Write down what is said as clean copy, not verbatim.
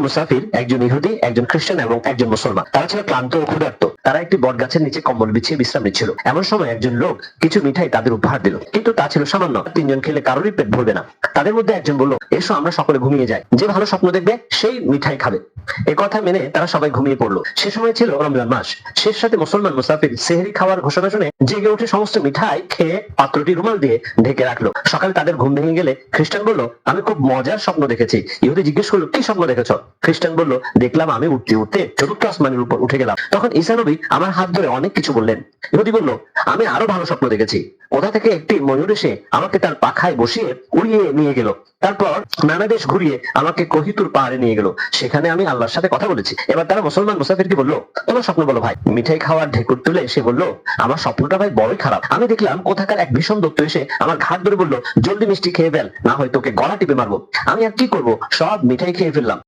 মুসাফির, একজন ইহুদি, একজন খ্রিস্টান এবং একজন মুসলমান। তারা ছিল ক্লান্ত ও ক্ষুধার্ত। তারা একটি বট গাছের নিচে কম্বল বিছিয়ে বিশ্রাম নিচ্ছিল। এমন সময় একজন লোক কিছু মিঠাই তাদের উপহার দিল, কিন্তু তা ছিল সামান্য। তিনজন খেলে কারোরই পেট ভরবে না। তাদের মধ্যে একজন বলল, এসো আমরা সকলে ঘুমিয়ে যাই, যে ভালো স্বপ্ন দেখবে সেই মিঠাই খাবে। এ কথা মেনে তারা সবাই ঘুমিয়ে পড়লো। সে সময় ছিল রমজান মাস। শেষ রাতে মুসলমান মুসাফির সেহরি খাওয়ার ঘোষণা শুনে জেগে উঠে সমস্ত মিঠাই খেয়ে পাত্রটি রুমাল দিয়ে ঢেকে রাখলো। সকালে তাদের ঘুম ভেঙে গেলে খ্রিস্টান বলল, আমি খুব মজার স্বপ্ন দেখেছি। ইহুদি জিজ্ঞেস করলো, কি স্বপ্ন দেখেছ? খ্রিস্টান বলল, দেখলাম আমি উঠতে উঠতে চতুর্থ আসমানের উপর উঠে গেলাম। তখন ঈসা নবী আমার হাত ধরে অনেক কিছু বললেন। ইহুদি বলল, আমি আরো ভালো স্বপ্ন দেখেছি। কোথা থেকে একটি ময়ূর এসে আমাকে তার পাখায় বসিয়ে উড়িয়ে নিয়ে গেল। তারপর নানা দেশ ঘুরিয়ে আমাকে কোহিতুর পাহাড়ে নিয়ে গেল। সেখানে আমি আল্লাহর সাথে কথা বলেছি। এবার তারা মুসলমান মুসাফিরকে বলল, তোমার স্বপ্ন বলো ভাই। মিঠাই খাওয়ার ঢেকুর তুলে সে বলল, আমার স্বপ্নটা ভাই বড়ই খারাপ। আমি দেখলাম কোথাকার এক ভীষণ দত্ত এসে আমার ঘাট ধরে বলল, জলদি মিষ্টি খেয়ে ফেল, না হয় তোকে গলা টিপে মারবো। আমি আর কি করবো, সব মিঠাই খেয়ে ফেললাম।